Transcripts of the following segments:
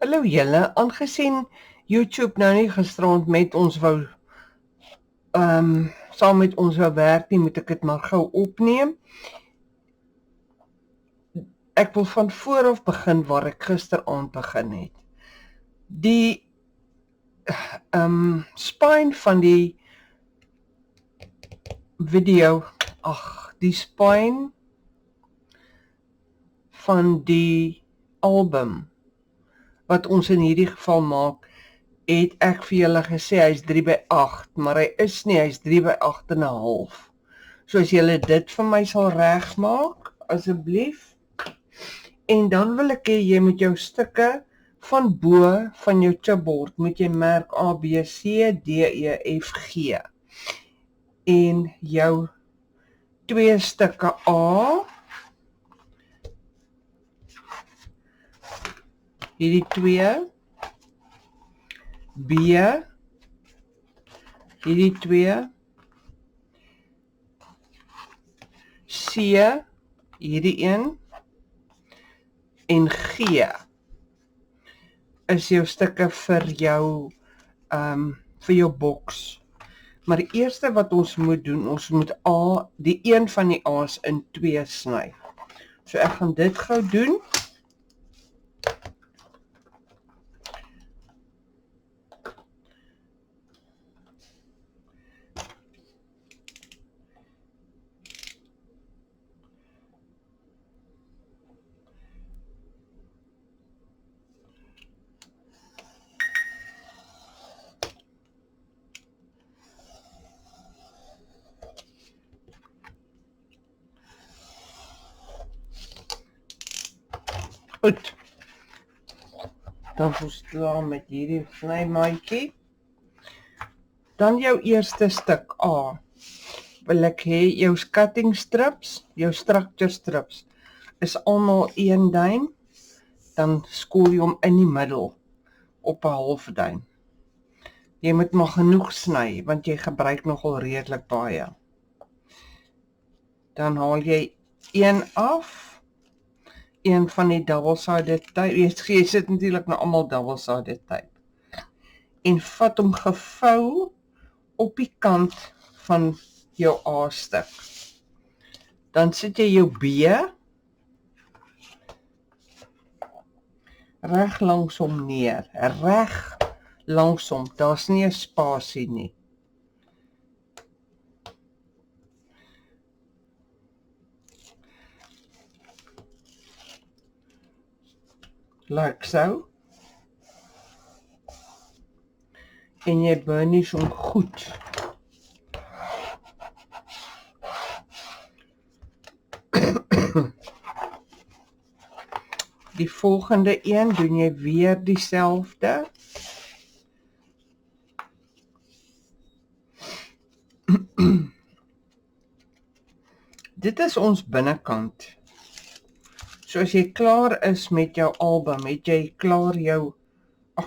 Hallo julle, aangesien YouTube nou nie gisterand met ons wou saam met ons wou werk nie, moet ek dit maar gou opneem. Ek wil van voor af begin waar ek gisteraand begin het. Die spine van die video, die spine van die album wat ons in hierdie geval maak, het ek vir julle gesê hy is 3/8, maar hy is nie, hy is 3/8.5. So as julle dit vir my sal regmaak, asseblief. En dan wil ek hê jy met jou stukke van bo van jou chipboard moet jy merk A, B, C, D, E, F, G. En jou 2 stukke A, hierdie 2, B, hierdie 2, C, hierdie 1, en G is jou stukke vir jou boks. Maar die eerste wat ons moet doen, ons moet die een van die A's in 2 sny. So ek gaan dit gou doen. Goed, dan verstaan met hierdie snymaatjie. Dan jou eerste stuk A, wil ek hê jou cutting strips, jou structure strips, is almal 1 duim, dan skoor jy hom in die middel, op 'n half duim. Jy moet maar genoeg sny, want jy gebruik nogal redelik baie. Dan haal jy 1 af, een van die double-sided tape, jy sit natuurlik nou almal double-sided tape, en vat hom gevou op die kant van jou A-stuk. Dan sit jy jou B reg langs hom neer, reg langs hom, daar's nie 'n spasie nie. Like so. En jy burnish hom goed. Die volgende een doen jy weer dieselfde. Dit is ons binnekant. So as jy klaar is met jou album, het jy klaar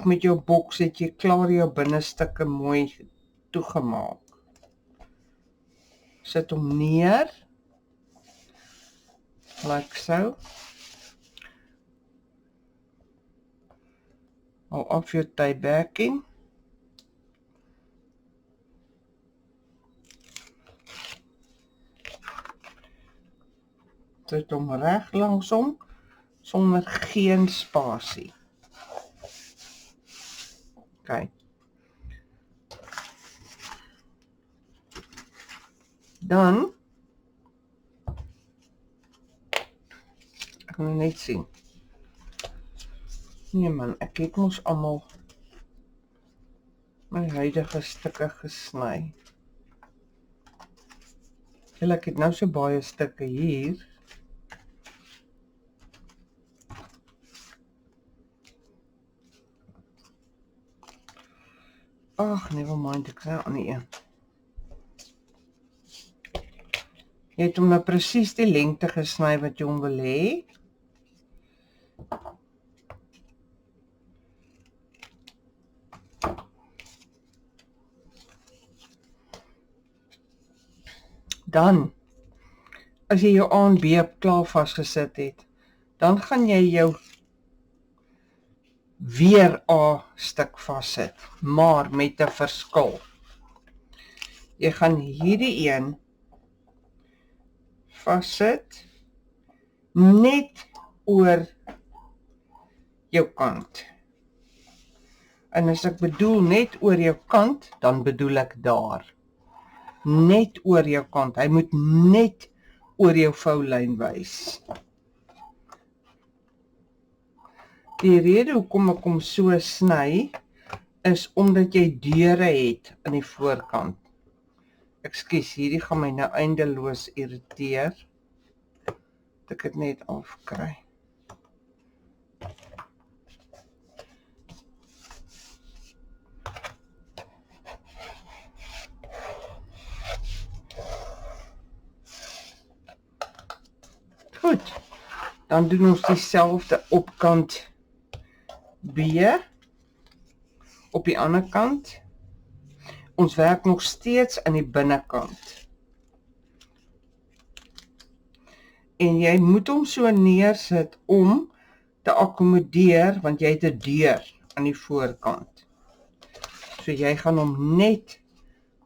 met jou boks het jy klaar jou binnestukke mooi toegemaak. Sit hom neer, like so. Hou af jou tie backing. Sit hom reg langs hom, sonder geen spasie. Okay. Dan, ek kan net sien. Nee man, ek het mos almal my huidige stukke gesny. Ek het nou so baie stukke hier. Ag, never mind, ek kry aan die een. Jy het hom nou presies die lengte gesny wat jy hom wil hê. Dan, as jy jou A en B klaar vasgesit het, dan gaan jy jou weer A-stuk vassit, maar met 'n verskil. Jy gaan hierdie een vassit net oor jou kant. En as ek bedoel net oor jou kant, dan bedoel ek daar. Net oor jou kant. Hy moet net oor jou voulyn wys. Die rede hoekom ek hom so sny, is omdat jy deure het aan die voorkant. Ekskuus, hierdie gaan my nou eindeloos irriteer. Dat ek dit net afkry. Goed, dan doen ons dieselfde op kant B, op die ander kant. Ons werk nog steeds aan die binnekant. En jy moet hom so neersit om te akkommodeer, want jy het 'n deur aan die voorkant. So jy gaan hom net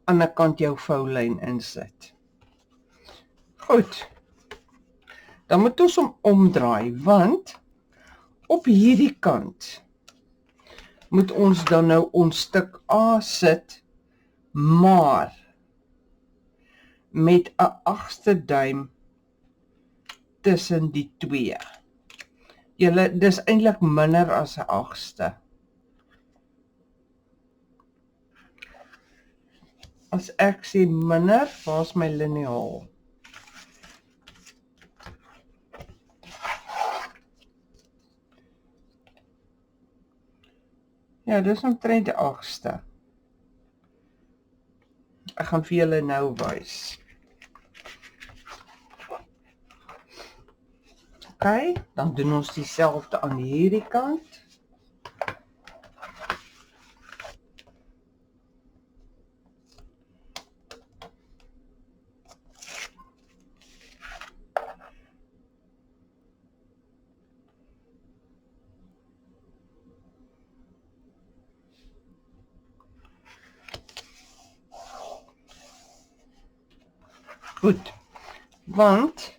aan die kant jou voulyn insit. Goed. Dan moet ons hom omdraai, want op hierdie kant moet ons dan nou ons stuk A sit, maar met 'n 8ste duim tussen die twee. Dis eintlik minder as 'n 8ste. As ek sê minder, waar's my liniaal? Ja, dis omtrent die 8ste. Ek gaan vir julle nou wys. OK, dan doen ons dieselfde aan hierdie kant. Goed, want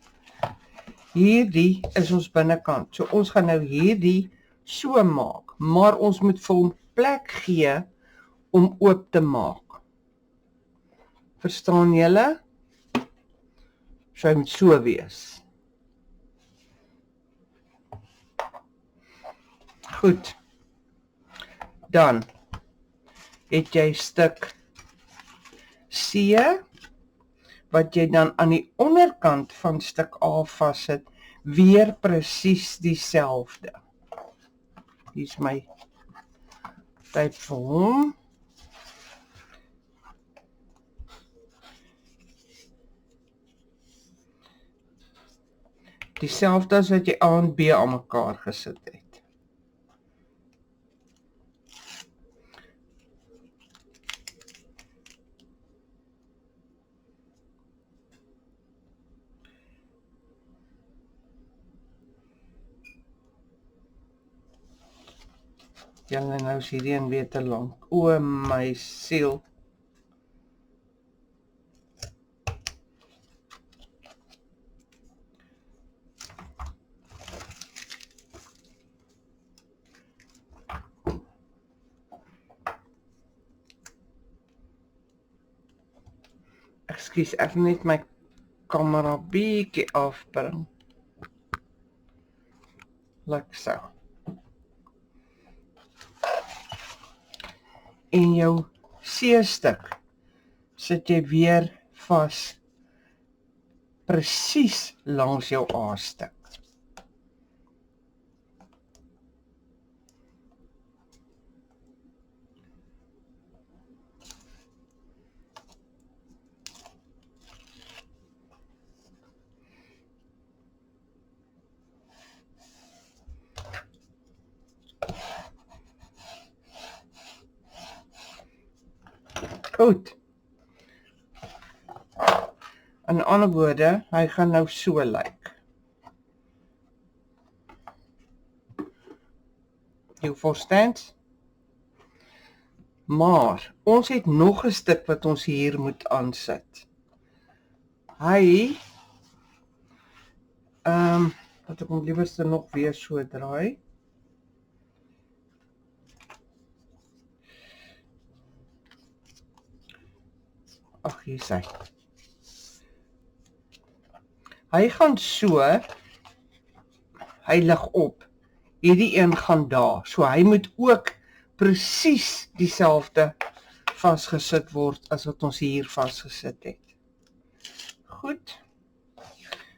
hierdie is ons binnekant. So ons gaan nou hierdie so maak, maar ons moet vir hom plek gee om oop te maak. Verstaan julle? So hy moet so wees. Goed. Dan het jy stuk C, wat jy dan aan die onderkant van stuk A vassit, weer presies dieselfde. Hier is my tyd vir hom. Dieselfde as wat jy A en B aan mekaar gesit het. Julle nou is hierdie een weer te lank. O my siel. Ekskuus, ek net my kamera bietjie afbring. Like so. En jou C-stuk sit jy weer vas presies langs jou A-stuk. Goed. In ander woorde, hy gaan nou so lyk. You for stands. Maar, ons het nog 'n stuk wat ons hier moet aansit. Hy, wat ek hom liewerste nog weer so draai. Ag, hier is hy. Hy gaan so, hy lig op. Hierdie een gaan daar. So hy moet ook presies dieselfde vasgesit word as wat ons hier vasgesit het. Goed.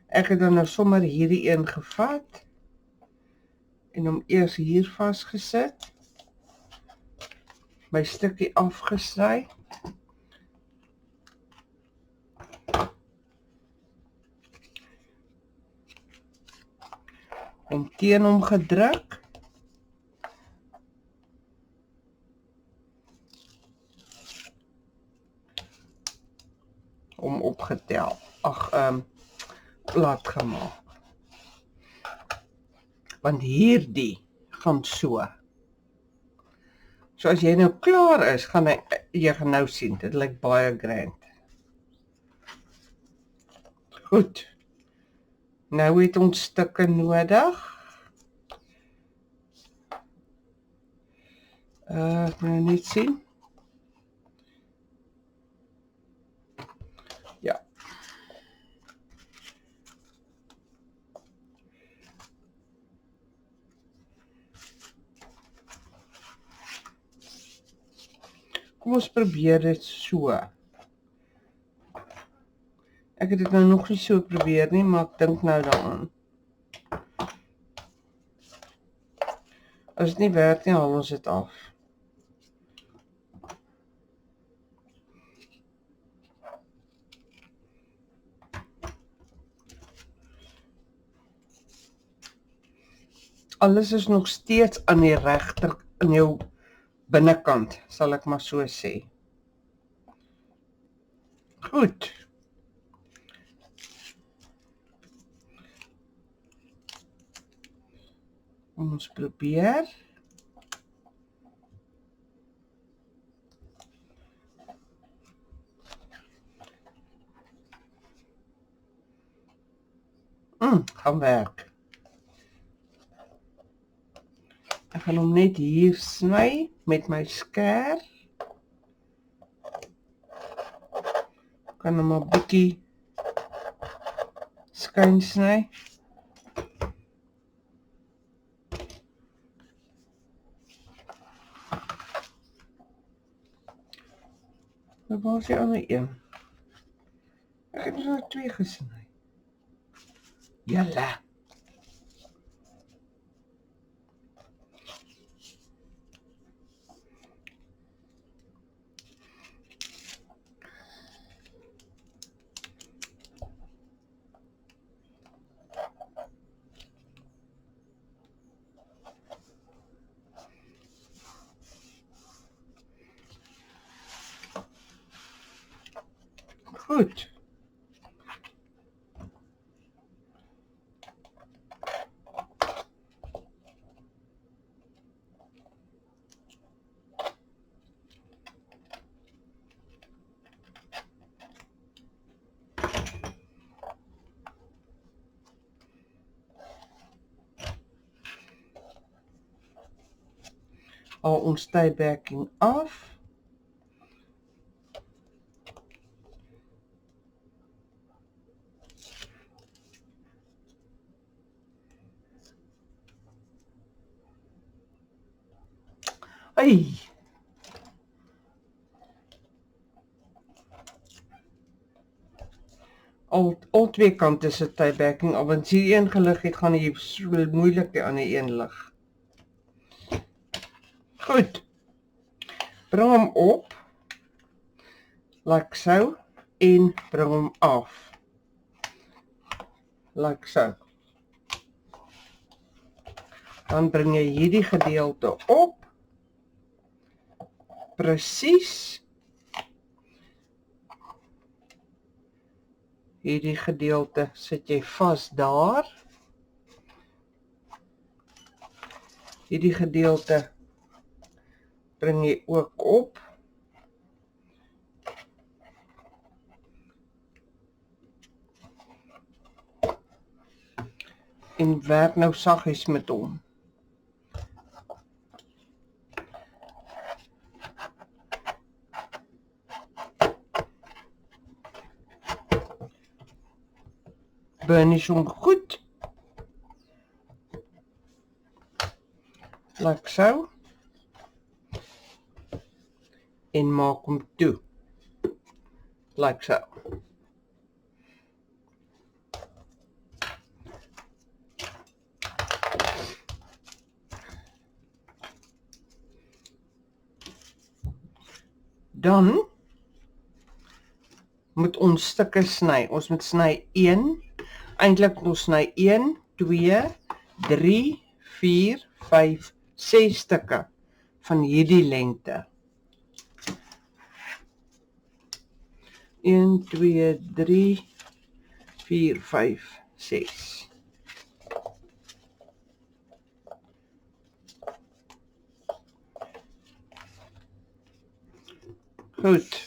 Ek het dan nou sommer hierdie een gevat en hom eers hier vasgesit. My stukkie afgesny. En teen hom gedruk. Om opgetel. Plat gemaak. Want hierdie gaan so. So as jy nou klaar is, jy gaan nou sien, dit lyk baie grand. Goed. Nou het ons stukke nodig. Ek nou net sien. Ja. Kom ons probeer dit so. Ek het dit nou nog nie so probeer nie, maar ek dink nou daaraan. As dit nie werk nie, haal ons dit af. Alles is nog steeds aan die regter in jou binnekant, sal ek maar so sê. Goed. Ons probeer. Gaan werk. Ek gaan hom net hier sny met my skêr. Kan hom 'n bietjie skyn sny. Waar is die ander een? Ek het nou 2 gesny. Jalla. Goed. Al ons tybacking af. Ai. Al 2 kante se tybacking, al want hier een gelig het, gaan jy so moeilik die ander een lig. Goed. Bring hom op. Like so. En bring hom af. Like so. Dan bring jy hierdie gedeelte op. Presies. Hierdie gedeelte sit jy vas daar. Hierdie gedeelte bring jy ook op. En werk nou saggies met hom. Burnish hom goed. Like so. En maak hom toe. Like so. Dan moet ons stukke sny. Ons moet sny 1. Eintlik moet ons sny 1, 2, 3, 4, 5, 6 stukke van hierdie lengte. 1, 2, 3, 4, 5, 6. Goed.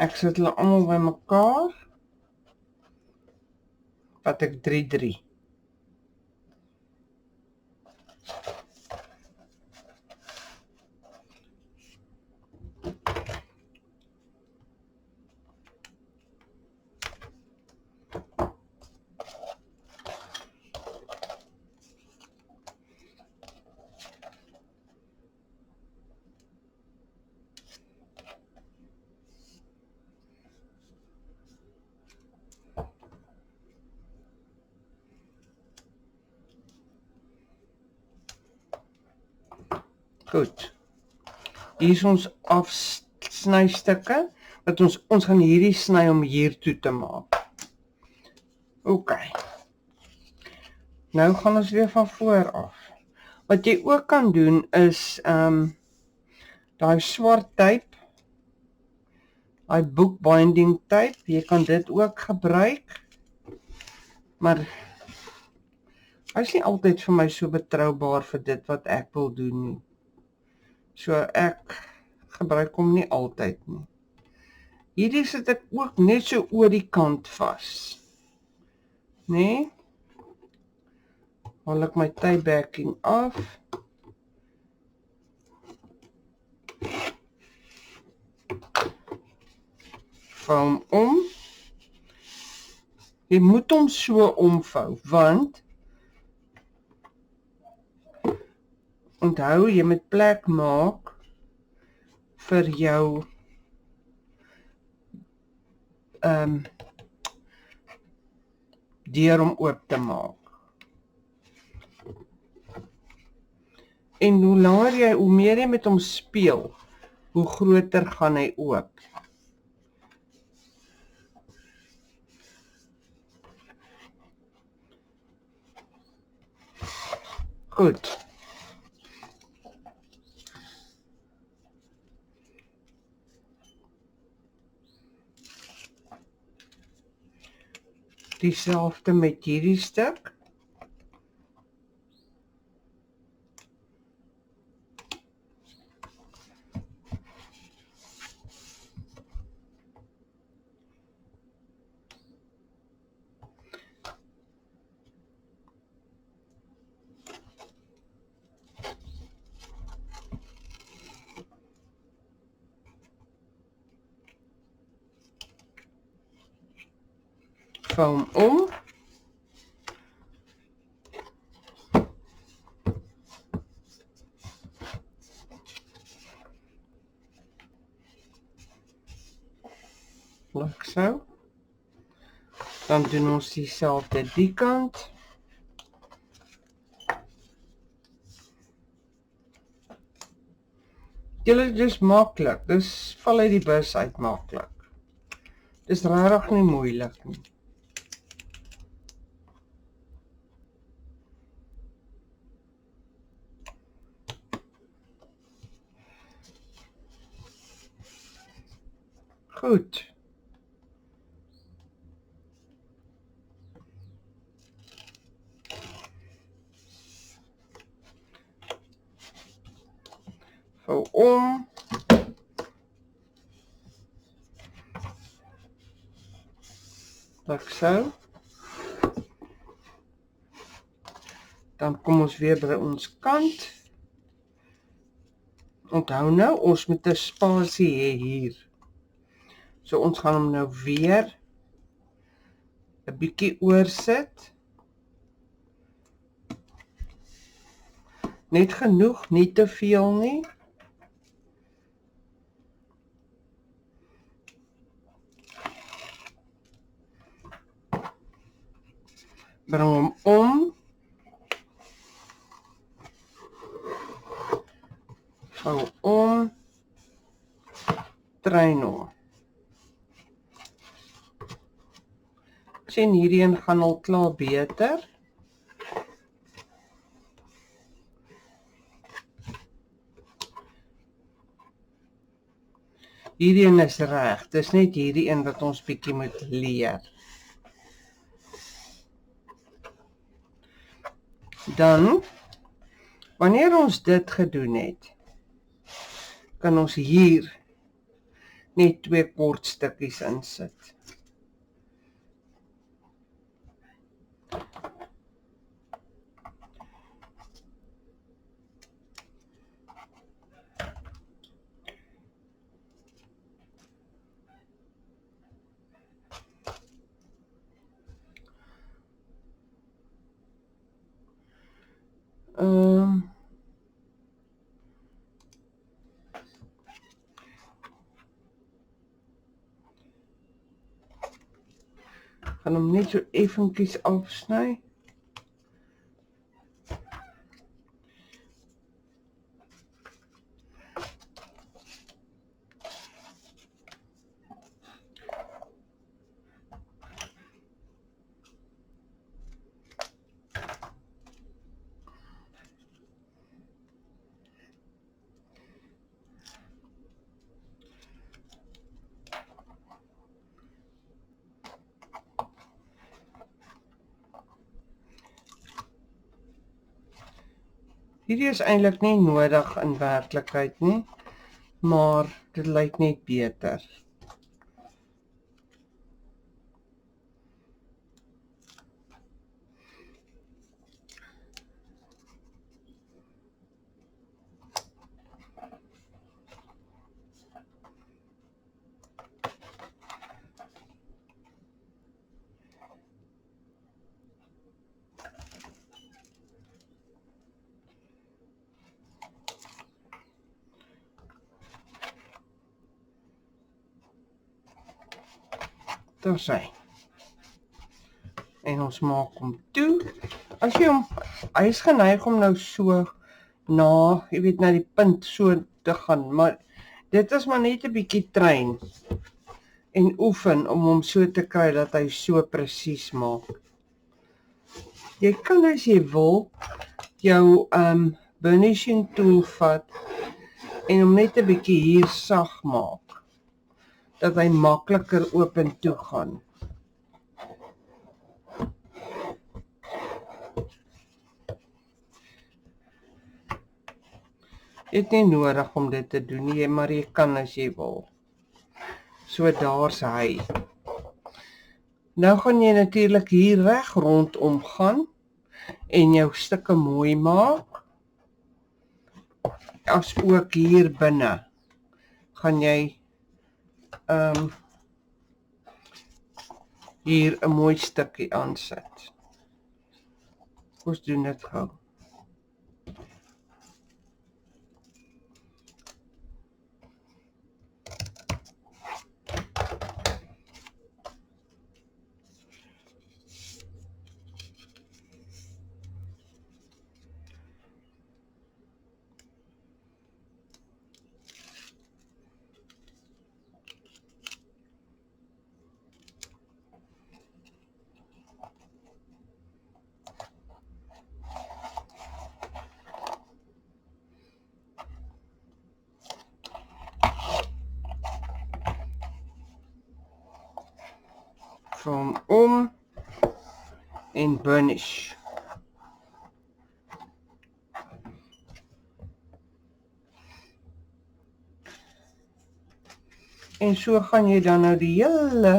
Ek sit hulle almal by mekaar. Wat ek 3, 3. Goed. Hier is ons afsnystukke wat ons gaan hierdie sny om hier toe te maak. OK. Nou gaan ons weer van voor af. Wat jy ook kan doen is daai swart tape, daai bookbinding tape, jy kan dit ook gebruik. Maar hy is nie altyd vir my so betroubaar vir dit wat ek wil doen nie. So ek gebruik hom nie altyd nie. Hierdie sit ek ook net so oor die kant vas. Nee? Haal ek my tie backing af. Vou hom om. Jy moet hom so omvou, want onthou, jy moet plek maak vir jou deur om oop te maak. En hoe langer jy, hoe meer jy met hom speel, hoe groter gaan hy oop. Goed. Dieselfde met hierdie stuk. Vou hom om. Like so. Dan doen ons dieselfde die kant. Julle, dis maklik. Dis val uit die bus uit maklik. Dis regtig nie moeilik nie. Goed. Vou om. Like so. Dan kom ons weer by ons kant. Onthou nou, ons moet 'n spasie hê hier. So ons gaan hom nou weer 'n bietjie oorsit. Net genoeg, nie te veel nie. Bring hom om. Vou om. Trein hom. Sien hierdie een gaan al klaar beter. Hierdie een is reg. Dis net hierdie een wat ons bietjie moet leer. Dan, wanneer ons dit gedoen het, kan ons hier net 2 kort stukkies insit. Gaan hom net so effentjies afsny. Hierdie is eintlik nie nodig in werklikheid nie, maar dit lyk net beter. Daar sy. En ons maak hom toe. As jy hom, hy is geneig om nou so na, jy weet, na die punt so te gaan, maar dit is maar net 'n bietjie trein en oefen om hom so te kry dat hy so presies maak. Jy kan as jy wil jou burnishing tool vat en hom net 'n bietjie hier sag maak, dat hy makliker oop en toe gaan. Jy het nie nodig om dit te doen nie, maar jy kan as jy wil. So daar's hy. Nou gaan jy natuurlik hier reg rondom gaan en jou stukke mooi maak. As ook hier binne gaan jy hier 'n mooi stukkie aansit. Ons doen dit gou. Vul hom om en burnish. En so gaan jy dan nou die hele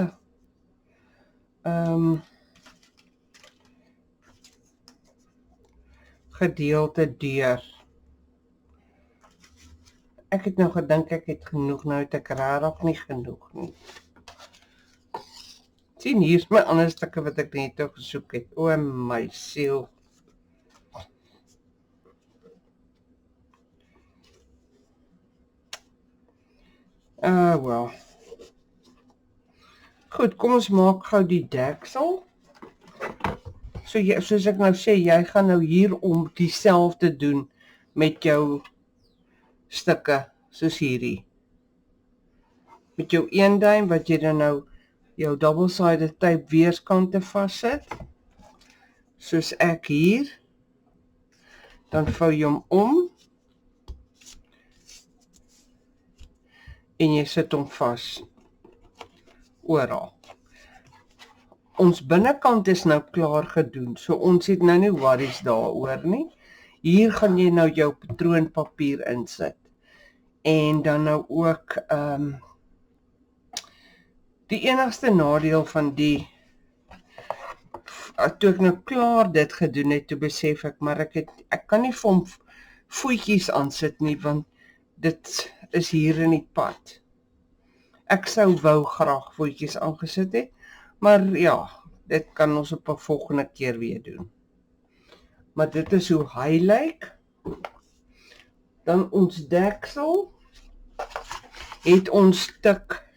gedeelte deur. Ek het nou gedink ek het genoeg, nou het ek regtig nie genoeg nie. Sien, hier is my ander stukke wat ek net gesoek het. O my siel. Wel. Goed, kom ons maak gou die deksel. Soos ek nou sê, jy gaan nou hierom dieselfde doen met jou stukke, soos hierdie. Met jou een duim, wat jy dan nou jou double-sided tape weerskante vassit, soos ek hier, dan vou jy hom om, en jy sit hom vas, oral. Ons binnekant is nou klaar gedoen, so ons het nou nie worries daaroor nie. Hier gaan jy nou jou patroonpapier insit, en dan nou ook, die enigste nadeel van die, toe ek nou klaar dit gedoen het, toe besef ek, maar ek kan nie vir hom voetjies aansit nie, want dit is hier in die pad. Ek sou wou graag voetjies aangesit het, maar ja, dit kan ons op 'n volgende keer weer doen. Maar dit is hoe hy lyk. Dan ons deksel, het ons stuk,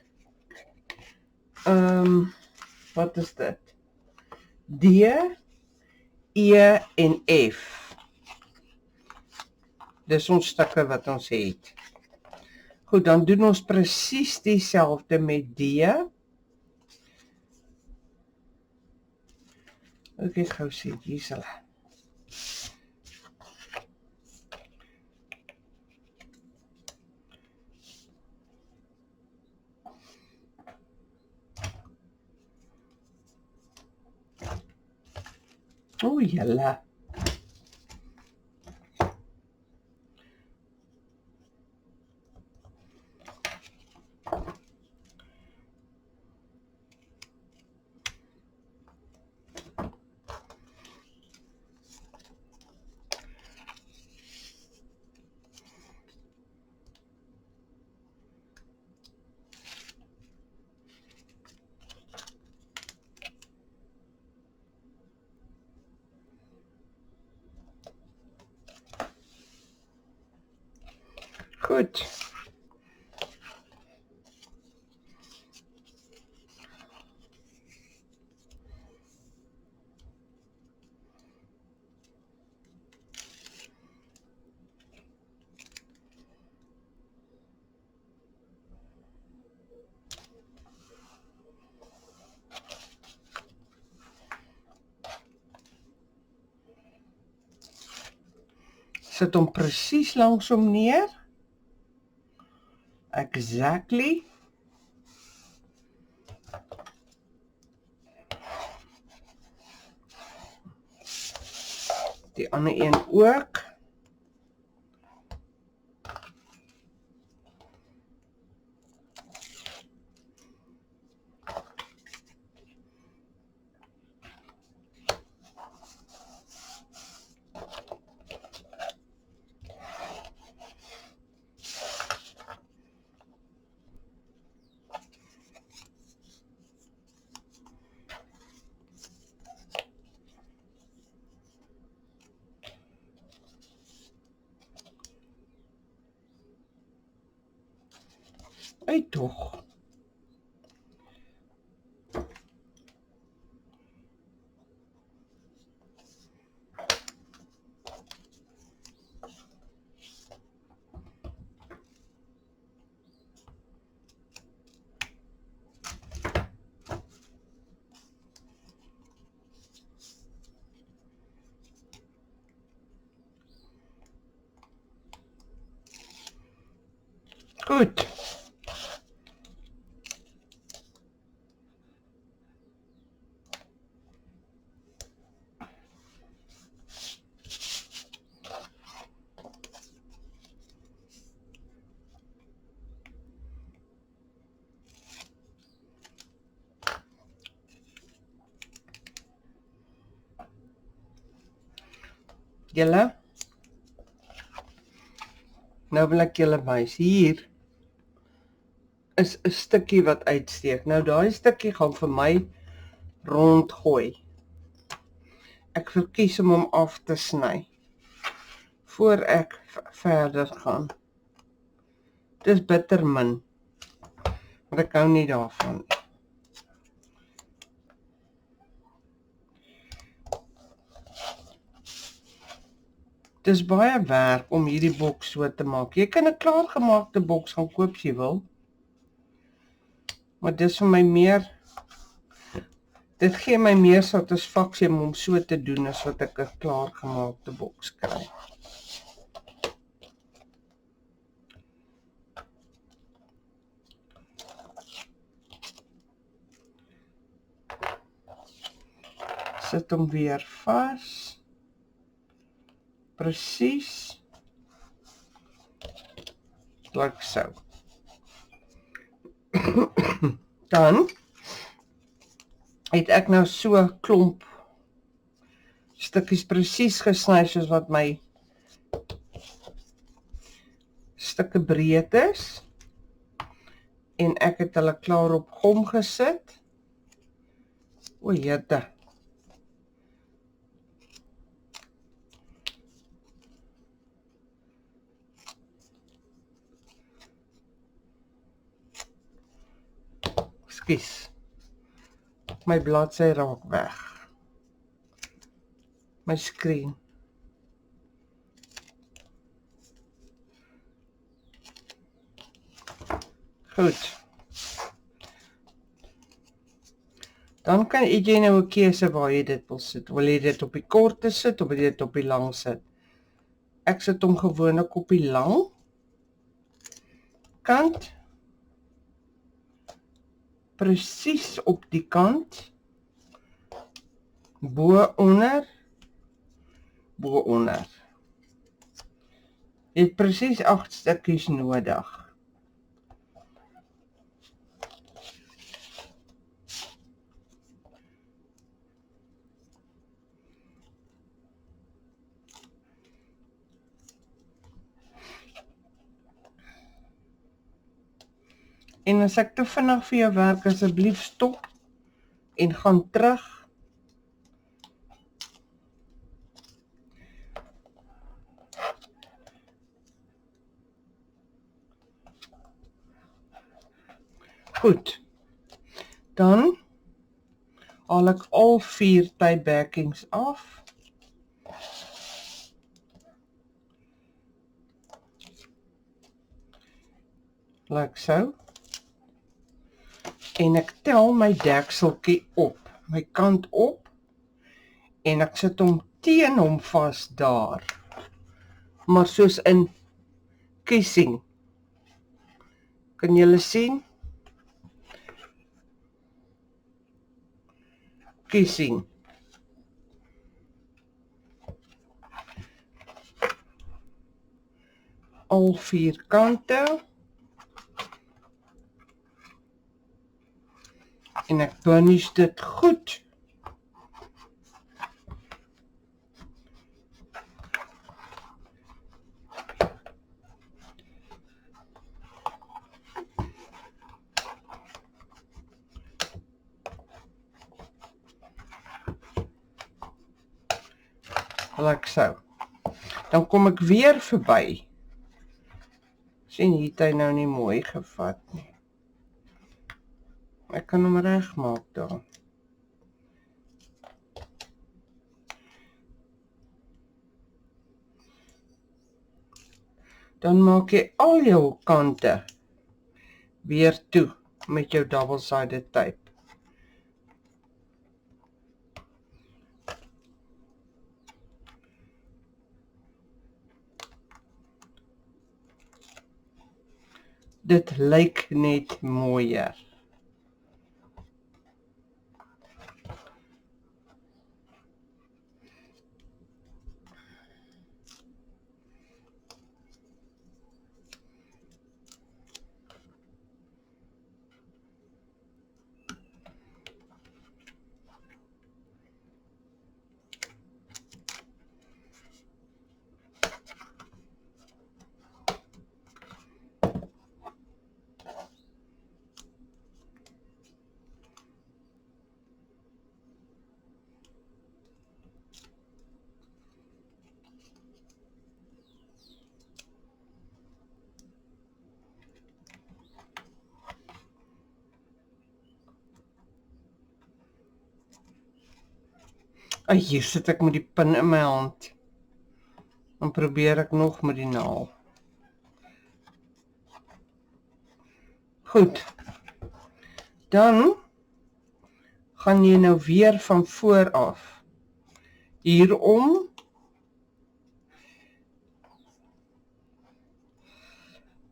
wat is dit? D, E en F. Dis ons stukke wat ons het. Goed, dan doen ons presies dieselfde met D. Ek het gou sê, hier is hulle. O, julle. Goed. Sit hom presies langs hom neer. Exactly. Die ander een ook. Uit tog. Goed. Julle, nou wil ek julle wys. Hier is 'n stukkie wat uitsteek. Nou daai stukkie gaan vir my rondgooi. Ek verkies om hom af te sny voor ek verder gaan. Dis bitter min, maar ek hou nie daarvan nie. Dis baie werk om hierdie boks so te maak. Jy kan 'n klaargemaakte boks gaan koop as jy wil. Maar dis vir my meer, dit gee my meer satisfaksie om hom so te doen as wat ek 'n klaargemaakte boks kry. Sit hom weer vas. Presies. Like so. Dan het ek nou so 'n klomp stukkies presies gesny soos wat my stukke breed is. En ek het hulle klaar op gom gesit. O jette. Ekskuus. My bladsy raak weg. My skerm. Goed. Dan kan jy nou 'n keuse waar jy dit wil sit. Wil jy dit op die korte sit of wil jy dit op die lang sit? Ek sit hom gewoonlik op die lang kant. Presies op die kant. Bo onder. Jy het presies 8 stukkies nodig. En as ek te vinnig vir jou werk, asseblief stop en gaan terug. Goed. Dan haal ek al 4 tie backings af. Like so. En ek tel my dekseltjie op, my kant op, en ek sit hom teen hom vas daar. Maar soos in kissing. Kan julle sien? Kissing. Al 4 kante. En ek burnish dit goed. Like so. Dan kom ek weer verby. Sien, hier het hy nou nie mooi gevat nie. Ek kan hom regmaak daar. Dan maak jy al jou kante weer toe met jou double-sided tape. Dit lyk net mooier. Hier sit ek met die pin in my hand. Dan probeer ek nog met die naal. Goed. Dan gaan jy nou weer van voor af. Hierom.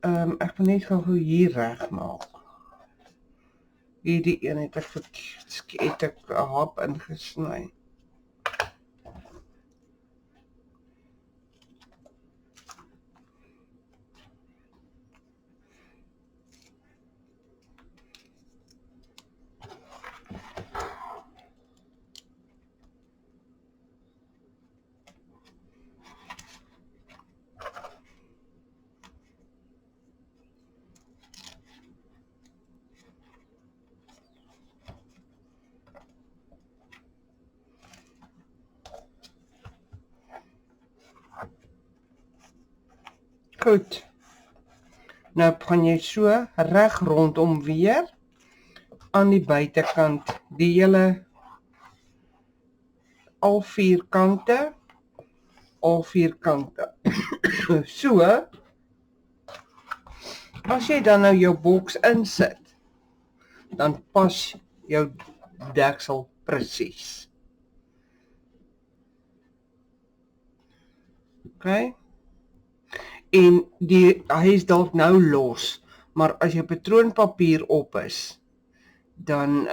Ek wil net gou hier reg maak. Hierdie een het ek verkeerd, het ek 'n hap ingesny. Goed. Nou gaan jy so reg rondom weer aan die buitekant, die hele al vier kante. So, as jy dan nou jou boks insit, dan pas jou deksel presies. Okay? En hy is dalk nou los, maar as jou patroonpapier op is, dan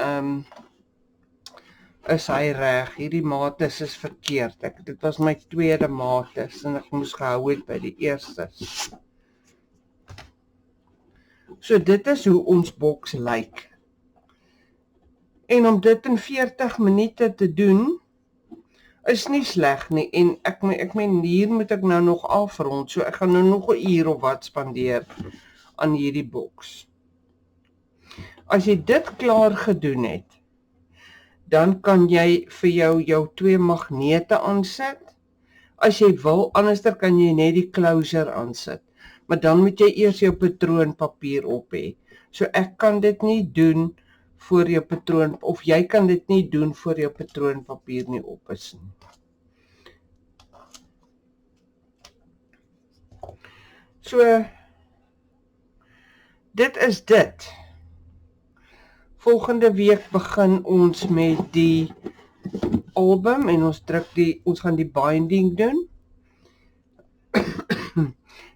is hy reg. Hierdie maates is verkeerd. Dit was my tweede maates en ek moes gehou het by die eerste. So dit is hoe ons boks lyk. En om dit in 40 minute te doen, is nie sleg nie. En ek meen hier moet ek nou nog afrond, so ek gaan nou nog 'n uur of wat spandeer aan hierdie boks. As jy dit klaar gedoen het, dan kan jy vir jou twee magnete aansit. As jy wil, anderster kan jy net die closure aansit. Maar dan moet jy eers jou patroonpapier op hê. So ek kan dit nie doen voor jou patroon, of jy kan dit nie doen voor jou patroonpapier nie op is nie. So, dit is dit. Volgende week begin ons met die album en ons gaan die binding doen.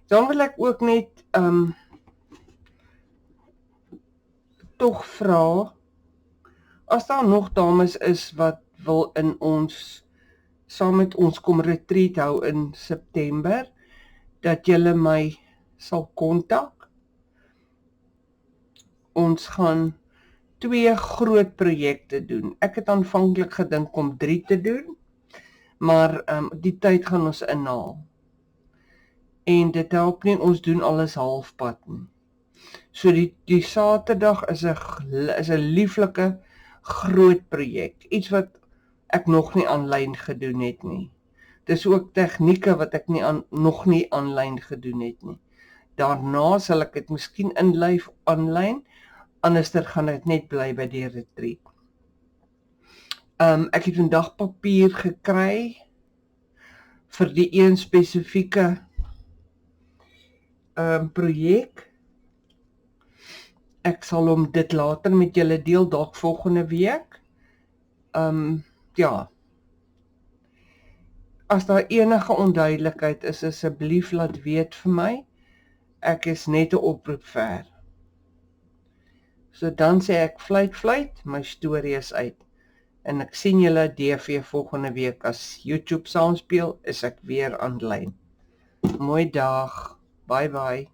Dan wil ek ook net tog vra, as daar nog dames is wat wil saam met ons kom retreat hou in September, dat julle my sal kontak. Ons gaan 2 groot projekte doen. Ek het aanvanklik gedink om 3 te doen, maar die tyd gaan ons inhaal. En dit help nie, ons doen alles halfpad nie. So die Saterdag is 'n lieflike groot projek, iets wat ek nog nie aanlyn gedoen het nie. Dis ook tegnieke wat ek nog nie aanlyn gedoen het nie. Daarna sal ek dit miskien inlyf aanlyn, anderster gaan dit net bly by die retreat. Ek het vandag papier gekry vir die een spesifieke projek. Ek sal hom dit later met julle deel, dalk volgende week. Ja. As daar enige onduidelikheid is, asseblief laat weet vir my. Ek is net 'n oproep ver. So dan sê ek fluit, my storie is uit. En ek sien julle DV volgende week. As YouTube saamspeel, is ek weer aanlyn. Mooi dag. Bye bye.